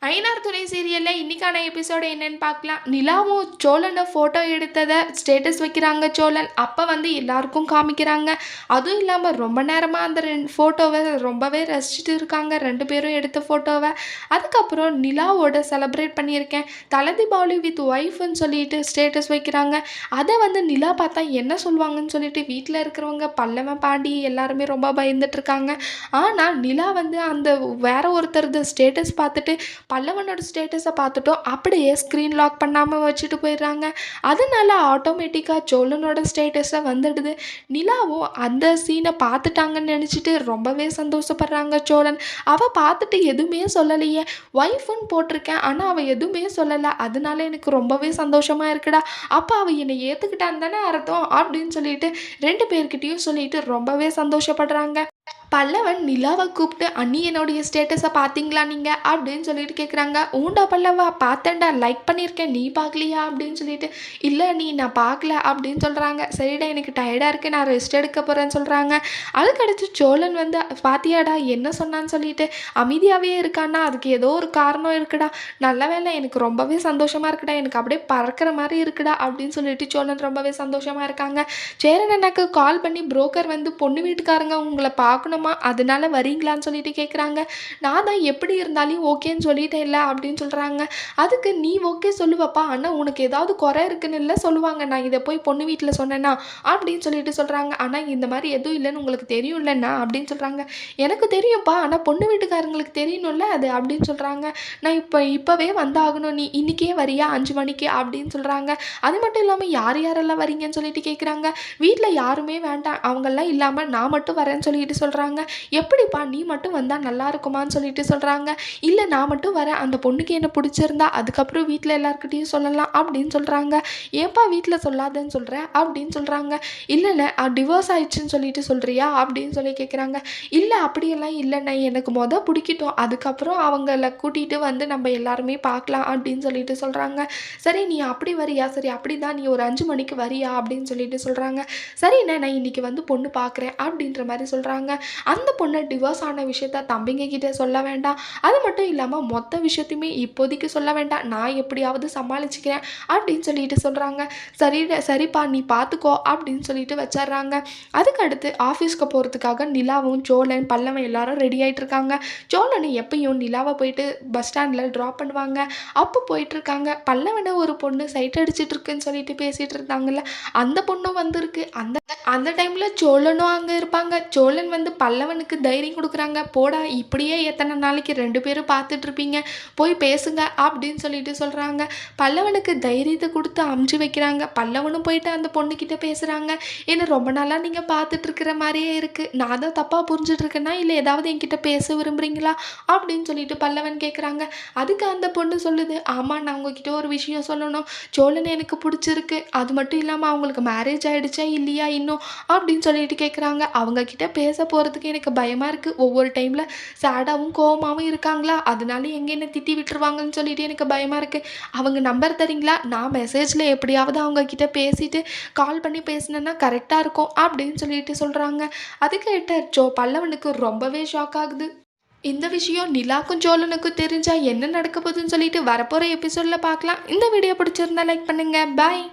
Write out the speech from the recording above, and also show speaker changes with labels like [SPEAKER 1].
[SPEAKER 1] ஐனார் துணை சீரியல்ல இன்னைக்கான எபிசோடு என்னன்னு பார்க்கலாம். நிலாவும் சோழனை ஃபோட்டோ எடுத்ததை ஸ்டேட்டஸ் வைக்கிறாங்க சோழன். அப்போ வந்து எல்லாருக்கும் காமிக்கிறாங்க. அதுவும் இல்லாமல் ரொம்ப நேரமாக அந்த ஃபோட்டோவை ரொம்பவே ரசிச்சுட்டு இருக்காங்க, ரெண்டு பேரும் எடுத்த ஃபோட்டோவை. அதுக்கப்புறம் நிலாவோட செலப்ரேட் பண்ணியிருக்கேன் தலை தீபாவளி வித் ஒய்ஃப்னு சொல்லிட்டு ஸ்டேட்டஸ் வைக்கிறாங்க. அதை வந்து நிலா பார்த்தா என்ன சொல்லுவாங்கன்னு சொல்லிட்டு வீட்டில் இருக்கிறவங்க பல்லவன் பாண்டி எல்லாருமே ரொம்ப பயந்துட்டு இருக்காங்க. ஆனால் நிலா வந்து அந்த வேற ஒருத்தரது ஸ்டேட்டஸ் பார்த்துட்டு பல்லவனோட ஸ்டேட்டஸை பார்த்துட்டோம் அப்படியே ஸ்க்ரீன் லாக் பண்ணாமல் வச்சுட்டு போயிடுறாங்க. அதனால ஆட்டோமேட்டிக்காக சோழனோட ஸ்டேட்டஸை வந்துடுது. நிலாவும் அந்த சீனை பார்த்துட்டாங்கன்னு நினச்சிட்டு ரொம்பவே சந்தோஷப்படுறாங்க சோழன். அவள் பார்த்துட்டு எதுவுமே சொல்லலையே, ஒய்ஃப்னு போட்டிருக்கேன் ஆனால் அவள் எதுவுமே சொல்லலை, அதனால எனக்கு ரொம்பவே சந்தோஷமாக இருக்குடா, அப்போ அவள் என்னை ஏற்றுக்கிட்டான்னு தானே அர்த்தம் அப்படின்னு சொல்லிட்டு ரெண்டு பேர்கிட்டையும் சொல்லிட்டு ரொம்பவே சந்தோஷப்படுறாங்க. பல்லவன் நிலாவை கூப்பிட்டு அண்ணி என்னுடைய ஸ்டேட்டஸை பார்த்தீங்களா நீங்கள் அப்படின்னு சொல்லிட்டு கேட்குறாங்க. ஊண்டா பல்லவா, பார்த்தேன்டா, லைக் பண்ணியிருக்கேன், நீ பார்க்கலையா அப்படின்னு சொல்லிட்டு. இல்லை நீ நான் பார்க்கல அப்படின்னு சொல்கிறாங்க. சரிடா எனக்கு டயர்டாக இருக்குது, நான் ரெஸ்ட் எடுக்க போகிறேன்னு சொல்கிறாங்க. அதுக்கடுத்து சோழன் வந்து பாத்தியாடா என்ன சொன்னான்னு சொல்லிட்டு அமைதியாகவே இருக்கான்னா அதுக்கு ஏதோ ஒரு காரணம் இருக்குடா, நல்ல வேலை, எனக்கு ரொம்பவே சந்தோஷமாக இருக்குடா, எனக்கு அப்படியே பறக்கிற மாதிரி இருக்குடா அப்படின்னு சொல்லிட்டு சோழன் ரொம்பவே சந்தோஷமாக இருக்காங்க. சேரன் எனக்கு கால் பண்ணி புரோக்கர் வந்து பொண்ணு வீட்டுக்காரங்க உங்களை பார்க்கணுமா அதனால வரீங்களான்னு சொல்லிட்டு கேட்குறாங்க. நான் தான் எப்படி இருந்தாலும் ஓகேன்னு சொல்லிட்டேன் இல்லை அப்படின்னு சொல்கிறாங்க. அதுக்கு நீ ஓகே சொல்லுவப்பா, ஆனால் உனக்கு ஏதாவது குறை இருக்குன்னு இல்லை சொல்லுவாங்க, நான் இதை போய் பொண்ணு வீட்டில் சொன்னேன்னா அப்படின்னு சொல்லிட்டு சொல்கிறாங்க. ஆனால் இந்த மாதிரி எதுவும் இல்லைன்னு உங்களுக்கு தெரியும் இல்லைண்ணா அப்படின்னு சொல்கிறாங்க. எனக்கு தெரியும்ப்பா, ஆனால் பொண்ணு வீட்டுக்காரங்களுக்கு தெரியணும்ல அது அப்படின்னு சொல்கிறாங்க. நான் இப்போவே வந்தாகணும், நீ இன்றைக்கே வரியா 5 மணிக்கு அப்படின்னு சொல்கிறாங்க. அது மட்டும் இல்லாமல் யார் யாரெல்லாம் வரீங்கன்னு சொல்லிட்டு கேட்குறாங்க. வீட்டில் யாருமே வேண்டாம், அவங்கெல்லாம் இல்லாமல் நான் மட்டும் வரேன்னு சொல்லிட்டு சொல்கிறாங்க. எப்படிப்பா நீ மட்டும் வந்தால் நல்லா இருக்குமான்னு சொல்லிட்டு சொல்கிறாங்க. இல்லை நான் மட்டும் வரேன், அந்த பொண்ணுக்கு என்ன பிடிச்சிருந்தா அதுக்கப்புறம் வீட்டில் எல்லாருக்கிட்டையும் சொல்லலாம் அப்படின்னு சொல்கிறாங்க. ஏன்ப்பா வீட்டில் சொல்லாதன்னு சொல்கிற அப்படின்னு சொல்கிறாங்க. இல்லைண்ணே டிவோர்ஸ் ஆயிடுச்சுன்னு சொல்லிட்டு சொல்கிறியா அப்படின்னு சொல்லி கேட்குறாங்க. இல்லை அப்படியெல்லாம் இல்லைண்ணே, எனக்கு பிடிக்கட்டும், அதுக்கப்புறம் அவங்கள கூட்டிகிட்டு வந்து நம்ம எல்லாருமே பார்க்கலாம் அப்படின்னு சொல்லிட்டு சொல்கிறாங்க. சரி நீ அப்படி வரியா, சரி அப்படி தான், நீ ஒரு 5 மணிக்கு வரியா அப்படின்னு சொல்லிட்டு சொல்கிறாங்க. சரிண்ணே நான் இன்றைக்கி வந்து பொண்ணு பார்க்குறேன் அப்படின்ற மாதிரி சொல்கிறாங்க. அந்த பொண்ணு டிவோர்ஸ் ஆன விஷயத்த தம்பிங்க கிட்டே சொல்ல வேண்டாம், அது மட்டும் இல்லாமல் மொத்த விஷயத்தையுமே இப்போதைக்கு சொல்ல வேண்டாம், நான் எப்படியாவது சமாளிச்சுக்கிறேன் அப்படின்னு சொல்லிட்டு சொல்கிறாங்க. சரிப்பா நீ பார்த்துக்கோ அப்படின்னு சொல்லிட்டு வச்சிட்றாங்க. அதுக்கடுத்து ஆஃபீஸ்க்கு போகிறதுக்காக நிலாவும் சோழன் பல்லவன் எல்லாரும் ரெடி ஆகிட்டு இருக்காங்க. சோழன் எப்பயும் நிலாவை போயிட்டு பஸ் ஸ்டாண்டில் ட்ராப் பண்ணுவாங்க. அப்போ போயிட்டுருக்காங்க. பல்லவனை ஒரு பொண்ணு சைட் அடிச்சிட்டு இருக்குன்னு சொல்லிட்டு பேசிகிட்டு இருந்தாங்கல்ல, அந்த பொண்ணும் வந்திருக்கு. அந்த டைமில் சோழனும் அங்கே இருப்பாங்க. சோழன் வந்து பல்லவனுக்கு தைரியம் கொடுக்குறாங்க. போடா, இப்படியே எத்தனை நாளைக்கு 2 பேரும் பார்த்துட்ருப்பீங்க, போய் பேசுங்க அப்படின்னு சொல்லிட்டு சொல்கிறாங்க. பல்லவனுக்கு தைரியத்தை கொடுத்து அமுச்சு வைக்கிறாங்க. பல்லவனும் போயிட்டு அந்த பொண்ணுக்கிட்ட பேசுகிறாங்க. என்ன ரொம்ப நாளாக நீங்கள் பார்த்துட்ருக்கிற மாதிரியே இருக்குது, நான் தான் தப்பாக புரிஞ்சிட்ருக்கேன்னா இல்லை ஏதாவது என்கிட்ட பேச விரும்புகிறீங்களா அப்படின்னு சொல்லிட்டு பல்லவன் கேட்குறாங்க. அதுக்கு அந்த பொண்ணு சொல்லுது, ஆமாம் நான் உங்ககிட்ட ஒரு விஷயம் சொல்லணும், சோழன் எனக்கு பிடிச்சிருக்கு, அது மட்டும் இல்லாமல் அவங்களுக்கு மேரேஜ் ஆகிடுச்சா இல்லையா இன்னும் அப்படின்னு சொல்லிட்டு கேட்குறாங்க. அவங்கக்கிட்ட பேச போகிறதுக்கு எனக்கு பயமாக இருக்குது, ஒவ்வொரு டைமில் சேடாகவும் கோவமாகவும் இருக்காங்களா, அதனால எங்கே என்ன திட்டி விட்டுருவாங்கன்னு சொல்லிட்டு எனக்கு பயமாக இருக்குது. அவங்க நம்பர் தரீங்களா, நான் மெசேஜில் எப்படியாவது அவங்கக்கிட்ட பேசிட்டு கால் பண்ணி பேசினேன்னா கரெக்டாக இருக்கும் அப்படின்னு சொல்லிட்டு சொல்கிறாங்க. அது கேட்ட பல்லவனுக்கு ரொம்பவே ஷாக் ஆகுது. இந்த விஷயம் நிலாக்கும் சோழனுக்கும் தெரிஞ்சால் என்ன நடக்க போகுதுன்னு சொல்லிட்டு வரப்போகிற எபிசோடில் பார்க்கலாம். இந்த வீடியோ பிடிச்சிருந்தா லைக் பண்ணுங்கள். பாய்.